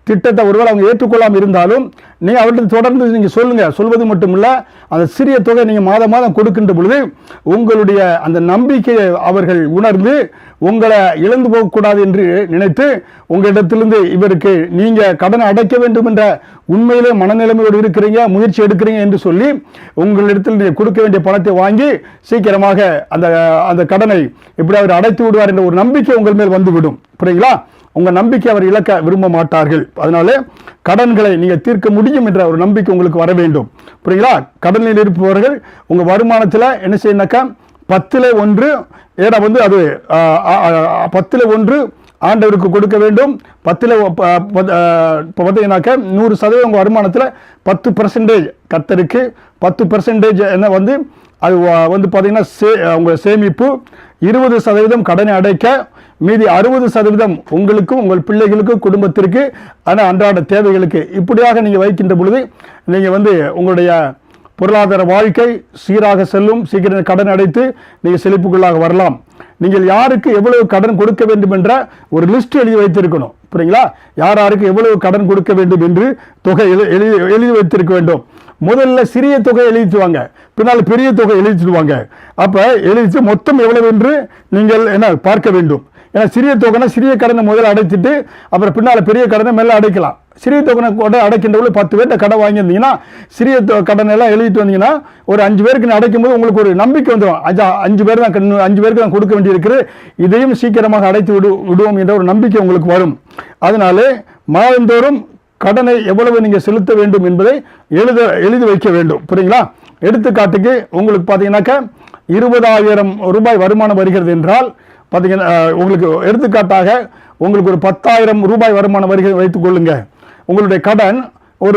திட்டத்தை ஒருவேளை அவங்க ஏற்றுக்கொள்ளாமல் இருந்தாலும் நீங்கள் அவர்கிட்ட தொடர்ந்து நீங்கள் சொல்வது மட்டுமில்ல, அந்த சிறிய தொகை நீங்கள் மாதம் கொடுக்கின்ற பொழுது உங்களுடைய அந்த நம்பிக்கையை அவர்கள் உணர்ந்து உங்களை இழந்து போகக்கூடாது என்று நினைத்து உங்களிடத்திலிருந்து இவருக்கு நீங்கள் கடனை அடைக்க வேண்டும் என்ற உண்மையிலே மனநிலைமையோடு இருக்கிறீங்க, முயற்சி எடுக்கிறீங்க என்று சொல்லி உங்களிடத்தில் நீங்கள் கொடுக்க வேண்டிய பணத்தை வாங்கி சீக்கிரமாக அந்த கடனை எப்படி அவர் அடைத்து விடுவார் என்ற ஒரு நம்பிக்கை உங்கள் மேல் வந்துவிடும். புரியுங்களா? உங்க நம்பிக்கை அவர் இழக்க விரும்ப மாட்டார்கள். அதனால கடன்களை நீங்க தீர்க்க முடியும் என்ற ஒரு நம்பிக்கை உங்களுக்கு வர வேண்டும். புரியுங்களா? கடனில் இருப்பவர்கள் உங்க வருமானத்தில் என்ன செய்யணும்னாக்கா 10% ஏன்னா அது 10% ஆண்டவருக்கு கொடுக்க வேண்டும். 10%பார்த்தீங்கன்னாக்கா 100% உங்க வருமானத்தில் 10% கர்த்தருக்கு, 10% என்ன அது பார்த்தீங்கன்னா உங்க சேமிப்பு, 20% கடனை அடைக்க, மீதி 60% உங்களுக்கும் உங்கள் பிள்ளைகளுக்கும் குடும்பத்திற்கு அன்றாட தேவைகளுக்கு. இப்படியாக நீங்க வைக்கின்ற பொழுது நீங்க உங்களுடைய பொருளாதார வாழ்க்கை சீராக செல்லும். சீக்கிரம் கடன் அடைத்து நீங்க செழிப்புக்குள்ளாக வரலாம். நீங்கள் யாருக்கு எவ்வளவு கடன் கொடுக்க வேண்டும் என்ற ஒரு லிஸ்ட் எழுதி வைத்திருக்கணும். புரியுங்களா? யாருக்கு எவ்வளவு கடன் கொடுக்க வேண்டும் என்று தொகை எழுதி வைத்திருக்க வேண்டும். முதல்ல சிறிய தொகை எழுதிடுவாங்க, பின்னால் பெரிய தொகை எழுதிடுவாங்க. அப்ப எழுதிச்சு மொத்தம் எவ்வளவு என்று நீங்கள் என்ன பார்க்க வேண்டும். ஏன்னா சிறிய தொகைனா சிறிய கடனை முதல்ல அடைச்சிட்டு அப்புறம் பின்னால் பெரிய கடனை மேலே அடைக்கலாம். சிறிய தொகை கூட அடைக்கின்ற 10 பேர்கிட்ட கடை வாங்கியிருந்தீங்கன்னா சிறிய கடனை எல்லாம் எழுதிட்டு வந்தீங்கன்னா ஒரு 5 பேருக்கு அடைக்கும் போது உங்களுக்கு ஒரு நம்பிக்கை வந்துடும். 5 பேருக்கு தான் கொடுக்க வேண்டியிருக்கிறது, இதையும் சீக்கிரமாக அடைத்து விடுவோம் என்ற ஒரு நம்பிக்கை உங்களுக்கு வரும். அதனால மாதந்தோறும் கடனை எவ்வளவு நீங்க செலுத்த வேண்டும் என்பதை எழுதி வைக்க வேண்டும். புரியுங்களா? எடுத்துக்காட்டுக்கு உங்களுக்கு பார்த்தீங்கன்னாக்கா 20,000 ரூபாய் வருமானம் வருகிறது என்றால் பார்த்தீங்கன்னா உங்களுக்கு எடுத்துக்காட்டாக உங்களுக்கு ஒரு 10,000 ரூபாய் வருமானம் வருகிறது வைத்துக் கொள்ளுங்க. உங்களுடைய கடன்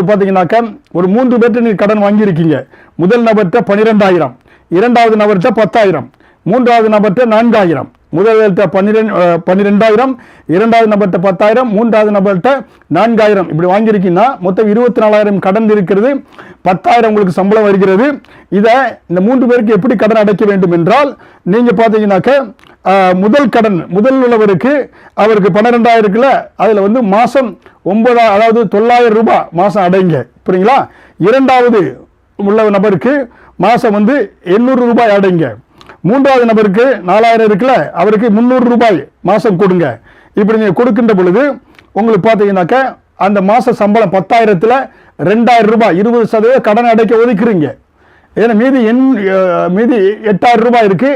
பார்த்தீங்கன்னாக்கா ஒரு 3 பேர்கிட்ட நீங்கள் கடன் வாங்கியிருக்கீங்க. முதல் நபர்கிட்ட 12,000, 2வது நபர்கிட்ட 10,000, 3வது நபர்கிட்ட 4,000. முதல்கிட்ட 12,000, 2வது நபர்கிட்ட 10,000, 3வது நபர்கிட்ட 4,000. இப்படி வாங்கியிருக்கீங்கன்னா மொத்தம் 24,000 கடன் இருக்கிறது. 10,000 உங்களுக்கு சம்பளம் வருகிறது. இதை இந்த 3 பேருக்கு எப்படி கடன் அடைக்க வேண்டும் என்றால் நீங்க பார்த்தீங்கன்னாக்க முதல் உள்ளவருக்கு அவருக்கு 12,000 இருக்குல்ல, அதுல மாசம் 9,000, அதாவது 9,000 ரூபாய் மாசம் அடைங்க. புரியுங்களா? 2வது உள்ள நபருக்கு மாசம் 800 ரூபாய் அடைங்க. 3வது நபருக்கு 4,000 இருக்குல்ல, அவருக்கு 300 ரூபாய் மாசம் கொடுங்க. இப்படி நீங்க கொடுக்கின்ற பொழுது உங்களுக்கு பார்த்தீங்கன்னாக்க அந்த மாச சம்பளம் 10,000த்துல 2,000 ரூபாய் 20% கடன் அடைக்க ஒதுக்குறீங்க. ஏன்னா மீதி 8,000 ரூபாய் இருக்கு.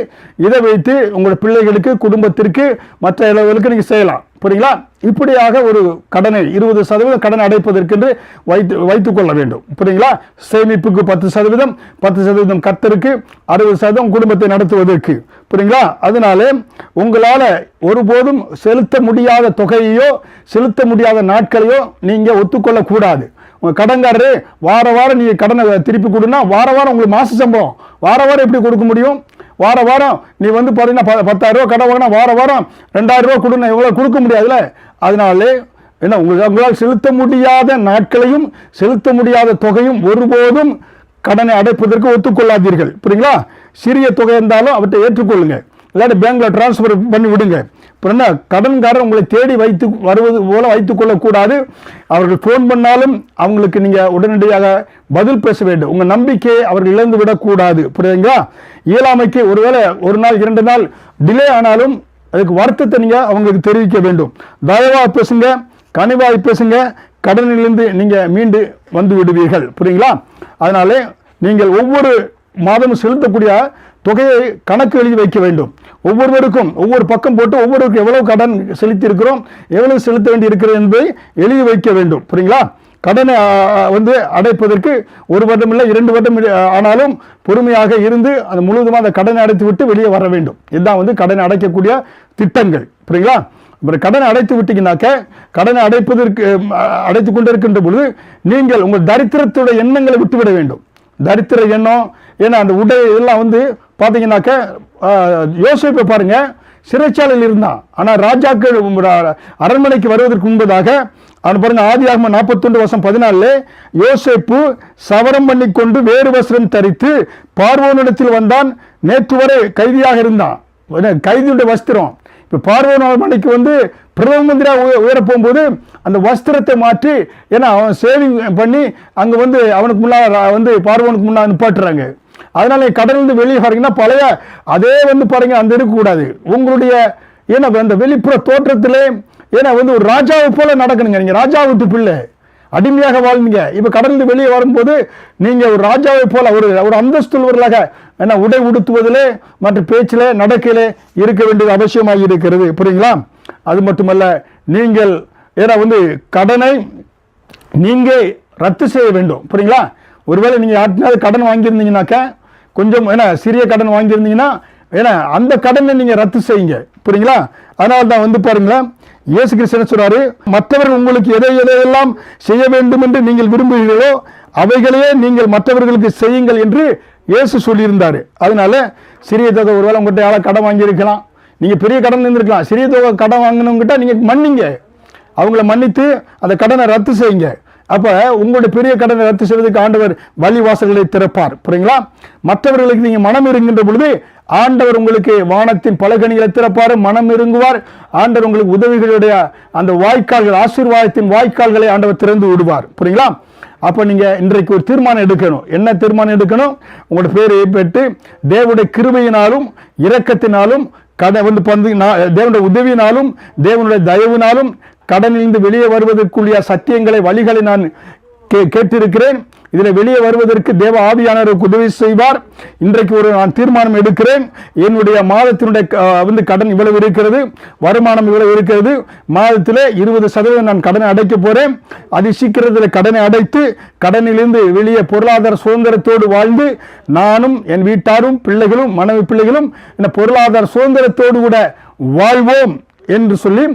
இதை வைத்து உங்களோட பிள்ளைகளுக்கு, குடும்பத்திற்கு, மற்ற இளவர்களுக்கு நீங்க செய்யலாம். புரியுங்களா? இப்படியாக ஒரு கடனை 20% கடன் அடைப்பதற்கு வைத்துக் கொள்ள வேண்டும். புரியுங்களா? சேமிப்புக்கு 10%, 10% கர்த்தருக்கு, 60% குடும்பத்தை நடத்துவதற்கு. புரியுங்களா? அதனால உங்களால ஒருபோதும் செலுத்த முடியாத தொகையோ செலுத்த முடியாத நாட்களையோ நீங்க ஒத்துக்கொள்ள கூடாது. உங்க கடன்காரரு வாரம் நீங்க கடனை திருப்பி கொடுனா வாரம் உங்களுக்கு மாச சம்பளம் வாரம் எப்படி கொடுக்க முடியும்? வாரம் நீ பார்த்தீங்கன்னா 10,000 ரூபாய் கடன் வாங்கினா வாரம் 2,000 ரூபாய் கொடுனா எவ்வளவு கொடுக்க முடியாதுல்ல. அதனால என்ன உங்களால் செலுத்த முடியாத நாட்களையும் செலுத்த முடியாத தொகையும் ஒருபோதும் கடனை அடைப்பதற்கு ஒத்துக்கொள்ளாதீர்கள். புரியுங்களா? சிறிய தொகை இருந்தாலும் அவற்றை ஏற்றுக்கொள்ளுங்க, இல்லாட்டி பேங்க்ல டிரான்ஸ்பர் பண்ணி விடுங்க. என்ன கடன்காரர் உங்களை தேடி வைத்து வருவது போல வைத்துக் கொள்ளக்கூடாது. அவர்கள் ஃபோன் பண்ணாலும் அவங்களுக்கு நீங்கள் உடனடியாக பதில் பேச வேண்டும். உங்கள் நம்பிக்கையை அவர்கள் இழந்து விடக்கூடாது. புரியுதுங்களா? இயலாமைக்கு ஒருவேளை ஒரு நாள் 2 நாள் டிலே ஆனாலும் அதுக்கு வருத்தத்தை நீங்கள் அவங்களுக்கு தெரிவிக்க வேண்டும். தயவாக பேசுங்க, கனிவாக பேசுங்க, கடனிலிருந்து நீங்கள் மீண்டு வந்து விடுவீர்கள். புரியுங்களா? அதனாலே நீங்கள் ஒவ்வொரு மாதமும் செலுத்தக்கூடிய தொகையை கணக்கு எழுதி வைக்க வேண்டும். ஒவ்வொருவருக்கும் ஒவ்வொரு பக்கம் போட்டு ஒவ்வொருவருக்கும் எவ்வளவு கடன் செலுத்தி இருக்கிறோம், எவ்வளவு செலுத்த வேண்டி இருக்கிறது என்பதை எழுதி வைக்க வேண்டும். புரியுங்களா? கடனை அடைப்பதற்கு 1 வருடம் இல்லை 2 வருடம் ஆனாலும் பொறுமையாக இருந்து அந்த முழுவதுமாக அந்த கடனை அடைத்து விட்டு வெளியே வர வேண்டும். இதுதான் கடனை அடைக்கக்கூடிய திட்டங்கள். புரியுங்களா? அப்புறம் கடனை அடைத்து விட்டீங்கன்னாக்க கடனை அடைத்து கொண்டிருக்கின்ற பொழுது நீங்கள் உங்கள் தரித்திரத்துடைய எண்ணங்களை விட்டுவிட வேண்டும். தரித்திர எண்ணம், ஏன்னா அந்த உடை இதெல்லாம் பார்த்தீங்கன்னாக்க யோசேப்பை பாருங்க, சிறைச்சாலையில் இருந்தான். ஆனால் ராஜாக்கள் அரண்மனைக்கு வருவதற்கு முன்பதாக பாருங்க, ஆதியாகமம் 41:14 யோசேப்பு சவரம் பண்ணி கொண்டு வேறு வஸ்திரம் தரித்து பார்வோனிடத்தில் வந்தான். நேற்று வரை கைதியாக இருந்தான். கைதியுடைய வஸ்திரம் இப்போ பார்வோன் அரண்மனைக்கு பிரதம மந்திரியாக உயர போகும்போது அந்த வஸ்திரத்தை மாற்றி, ஏன்னா அவன் சேவிங் பண்ணி அங்கே அவனுக்கு முன்னாடி பார்வோனுக்கு முன்னாடி நிப்பாட்டுறாங்க. அதனால கடலிருந்து வெளியே பாருங்கன்னா பழைய அதே பாருங்க அந்த இருக்கக்கூடாது. உங்களுடைய ஏன்னா அந்த வெளிப்புற தோற்றத்திலே ஏன்னா ஒரு ராஜாவை போல நடக்கணுங்க. நீங்க ராஜா விட்டு பிள்ளை அடிமையாக வாழ்ந்தீங்க. இப்ப கடலிருந்து வெளியே வரும்போது நீங்க ஒரு ராஜாவை போல ஒரு அந்தஸ்துள்ளவர்களாக என்ன உடை உடுத்துவதிலே மற்ற பேச்சிலே நடக்கையிலே இருக்க வேண்டியது அவசியமாக இருக்கிறது. புரியுங்களா? அது மட்டுமல்ல, நீங்கள் ஏன்னா கடனை நீங்க ரத்து செய்ய வேண்டும். புரியுங்களா? ஒருவேளை நீங்க யாருனாவது கடன் வாங்கியிருந்தீங்கன்னாக்க கொஞ்சம் சிறிய கடன் வாங்கியிருந்தீங்கன்னா அந்த கடனை நீங்க ரத்து செய்யுங்க. புரியுங்களா? அதனால தான் பாருங்களேன், இயேசு கிறிஸ்து சொல்றாரு, மற்றவர்கள் உங்களுக்கு எதையெல்லாம் செய்ய வேண்டும் என்று நீங்கள் விரும்புகிறீர்களோ அவைகளையே நீங்கள் மற்றவர்களுக்கு செய்யுங்கள் என்று இயேசு சொல்லியிருந்தாரு. அதனால சிறிய தொகை ஒருவேளை உங்கள்கிட்ட யாராவது கடன் வாங்கியிருக்கலாம், நீங்க பெரிய கடன் இருந்திருக்கலாம். சிறிய தொகை கடன் வாங்கினவங்கிட்ட நீங்க மன்னிங்க, அவங்கள மன்னித்து அந்த கடனை ரத்து செய்யுங்க. அப்ப உங்களுடைய பெரிய கடனை ரத்து செய்வதற்கு ஆண்டவர் வழிவாசல்களை திறப்பார். புரியுங்களா? மற்றவர்களுக்கு நீங்க மனம் இருக்கின்ற பொழுது ஆண்டவர் உங்களுக்கு வானத்தின் பலகணிகளை திறப்பார், மனம் இருங்குவார். ஆண்டவர் உங்களுக்கு உதவிகளுடைய அந்த வாய்க்கால்கள், ஆசீர்வாதத்தின் வாய்க்கால்களை ஆண்டவர் திறந்து விடுவார். புரியுங்களா? அப்ப நீங்க இன்றைக்கு ஒரு தீர்மானம் எடுக்கணும். என்ன தீர்மானம் எடுக்கணும்? உங்களுடைய பேரை பெற்று தேவனுடைய கிருபையினாலும் இரக்கத்தினாலும் தேவனுடைய உதவியினாலும் தேவனுடைய தயவினாலும் கடனிலிருந்து வெளியே வருவதற்குரிய சத்தியங்களை வழிகளை நான் கேட்டிருக்கிறேன். இதில் வெளியே வருவதற்கு தேவ ஆவியானவருக்கு உதவி செய்வார். இன்றைக்கு நான் தீர்மானம் எடுக்கிறேன். என்னுடைய மாதத்தினுடைய கடன் இவ்வளவு இருக்கிறது, வருமானம் இவ்வளவு இருக்கிறது, மாதத்தில் 20% நான் கடனை அடைக்க போறேன். அதி சீக்கிரத்தில் கடனை அடைத்து கடனிலிருந்து வெளியே பொருளாதார சுதந்திரத்தோடு வாழ்ந்து நானும் என் வீட்டாரும் பிள்ளைகளும் மனைவி பிள்ளைகளும் பொருளாதார சுதந்திரத்தோடு கூட வாழ்வோம் என்று சொல்லி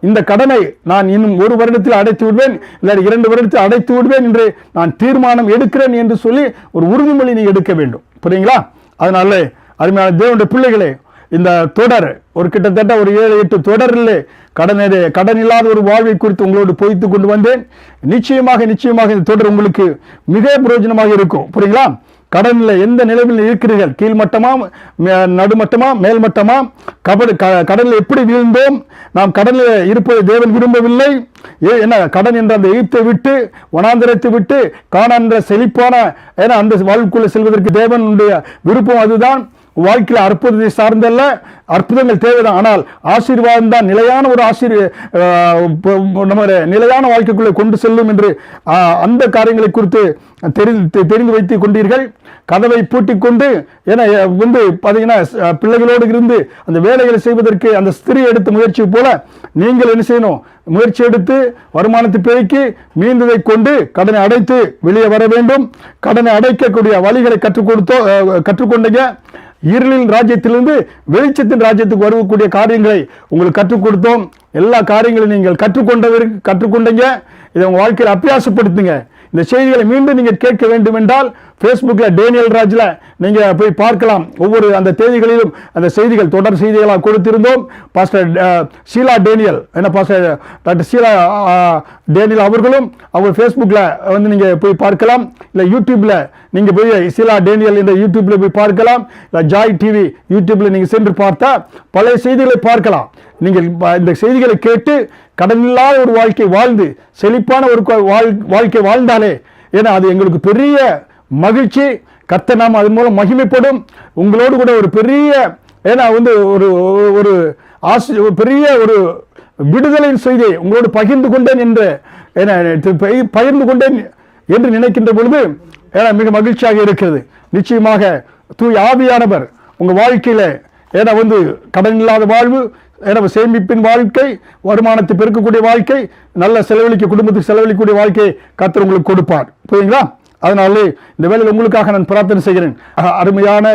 இந்த கடனை நான் இன்னும் 1 வருடத்தில் அடைத்து விடுவேன், இல்லை 2 வருடத்தில் அடைத்து விடுவேன் என்று நான் தீர்மானம் எடுக்கிறேன் என்று சொல்லி ஒரு உறுதிமொழி நீ எடுக்க வேண்டும். புரியுங்களா? அதனால அருமையான தேவனுடைய பிள்ளைகளே, இந்த தொடர் கிட்டத்தட்ட 7-8 தொடரில் கடன் இல்லாத ஒரு வாழ்வை குறித்து உங்களோடு போய்த்து கொண்டு வந்தேன். நிச்சயமாக இந்த தொடர் உங்களுக்கு மிக பிரயோஜனமாக இருக்கும். புரியுங்களா? கடனில் எந்த நிலையில் இருக்கிறீர்கள், கீழ்மட்டமா, நடுமட்டமா, மேல்மட்டமா, கடனில் எப்படி வீழ்ந்தோம், நாம் கடனில் இருப்பதை தேவன் விரும்பவில்லை. கடன் என்ற அந்த எகிப்தை விட்டு வனாந்திரத்தை விட்டு கானான் என்ற செழிப்பான அந்த வாழ்வுக்குள்ளே செல்வதற்கு தேவனுடைய விருப்பம் அதுதான். வாழ்க்கையில் அற்புதத்தை சார்ந்தல்ல, அற்புதங்கள் தேவைதான், ஆனால் ஆசீர்வாதம் தான் நிலையான ஒரு நம்ம நிலையான வாழ்க்கைக்குள்ளே கொண்டு செல்லும் என்று அந்த காரியங்களை குறித்து தெரிந்து வைத்துக் கொண்டீர்கள். கதவை பூட்டிக் கொண்டு பார்த்தீங்கன்னா பிள்ளைகளோடு இருந்து அந்த வேலைகளை செய்வதற்கு அந்த ஸ்திரீ எடுத்த முயற்சி போல நீங்கள் என்ன செய்யணும்? முயற்சி எடுத்து வருமானத்தை பெருக்கி மீந்ததை கொண்டு கடனை அடைத்து வெளியே வர வேண்டும். கடனை அடைக்கக்கூடிய வழிகளை கற்றுக்கொண்டீங்க. இருளின் ராஜ்யத்திலிருந்து வெளிச்சத்தின் ராஜ்யத்துக்கு வரக்கூடிய காரியங்களை உங்களுக்கு கற்றுக் கொடுத்தோம். எல்லா காரியங்களையும் நீங்கள் கற்றுக்கொண்டீங்க. இதை உங்க வாழ்க்கையில் அபியாசப்படுத்துங்க. இந்த செய்திகளை மீண்டும் நீங்கள் கேட்க வேண்டும் என்றால் ஃபேஸ்புக்கில் டேனியல் ராஜில் நீங்கள் போய் பார்க்கலாம். ஒவ்வொரு அந்த தேதிகளிலும் அந்த செய்திகள் தொடர் செய்திகளாக கொடுத்திருந்தோம். Pastor Sheela Daniel pastor doctor Sheela Daniel அவர்களும் அவர் ஃபேஸ்புக்கில் வந்து நீங்கள் போய் பார்க்கலாம். இல்லை யூடியூப்பில் நீங்கள் போய் ஷீலா டேனியல் என்ற யூடியூப்பில் போய் பார்க்கலாம். இல்லை ஜாய் டிவி யூடியூப்பில் நீங்கள் சென்று பார்த்தா பழைய செய்திகளை பார்க்கலாம். நீங்கள் இந்த செய்திகளை கேட்டு கடனில்லாத ஒரு வாழ்க்கை வாழ்ந்து செழிப்பான ஒரு வாழ்க்கை வாழ்ந்தாலே, ஏன்னா அது எங்களுக்கு பெரிய மகிழ்ச்சி. கர்த்தர் நாமம் அதன் மூலம் மகிமைப்படும். உங்களோடு கூட ஒரு பெரிய ஏன்னா வந்து ஒரு ஒரு பெரிய ஒரு விடுதலையின் செய்தியை உங்களோடு பகிர்ந்து கொண்டேன் என்று பகிர்ந்து கொண்டேன் என்று நினைக்கின்ற பொழுது மிக மகிழ்ச்சியாக இருக்கிறது. நிச்சயமாக தூய் ஆவியானவர் உங்கள் வாழ்க்கையில் வந்து கடன் இல்லாத வாழ்வு, சேமிப்பின் வாழ்க்கை, வருமானத்தை பெருக்கக்கூடிய வாழ்க்கை, நல்ல குடும்பத்துக்கு செலவழிக்கக்கூடிய வாழ்க்கையை கர்த்தர் உங்களுக்கு கொடுப்பார். புரியுங்களா? அதனாலே இந்த வேளையில் உங்களுக்காக நான் பிரார்த்தனை செய்கிறேன். அருமையான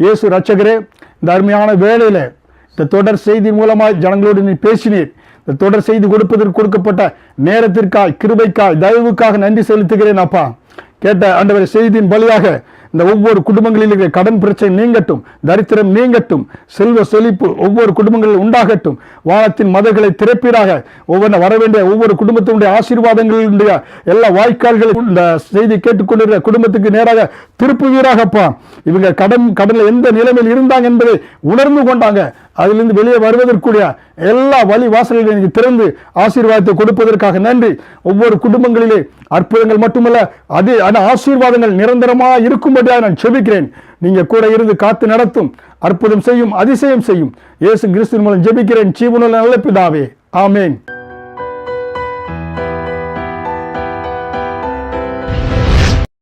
இயேசு இரட்சகரே, இந்த அருமையான வேளையில் இந்த தொடர் செய்தி மூலமாய் ஜனங்களோடு நீ பேசினீர். இந்த தொடர் செய்தி கொடுக்கப்பட்ட நேரத்திற்காய், கிருபைக்காய், தயவுக்காக நன்றி செலுத்துகிறேன் அப்பா. கேட்ட ஆண்டவரே செய்தியின் வழியாக இந்த ஒவ்வொரு குடும்பங்களில் இருக்கிற கடன் பிரச்சனை நீங்கட்டும், தரித்திரம் நீங்கட்டும், செல்வ செழிப்பு ஒவ்வொரு குடும்பங்களில் உண்டாகட்டும். வானத்தின் மதங்களை திறப்பீராக. ஒவ்வொரு வரவேண்டிய ஒவ்வொரு குடும்பத்தினுடைய ஆசீர்வாதங்களுடைய எல்லா வாய்க்கால்களும் இந்த செய்தி கேட்டுக்கொண்டிருக்கிற குடும்பத்துக்கு நேராக திருப்புவீராகப்பா. இவங்க கடனில் எந்த நிலைமையில் இருந்தாங்க என்பதை உணர்ந்து கொண்டாங்க. அதிலிருந்து வெளியே வருவதற்குரிய எல்லா வழி வாசல்களை நீங்க திறந்து ஆசீர்வாதத்தை கொடுப்பதற்காக நன்றி. ஒவ்வொரு குடும்பங்களிலே அற்புதங்கள் மட்டுமல்ல, ஆசீர்வாதங்கள் நிரந்தரமாக இருக்கும்படியாக நான் செபிக்கிறேன். நீங்க கூட இருந்து காத்து நடத்தும், அற்புதம் செய்யும், அதிசயம் செய்யும். இயேசு கிறிஸ்துவின் மூலம் ஜெபிக்கிறேன் ஜீவனுள்ள நல்ல பிதாவே, ஆமென்.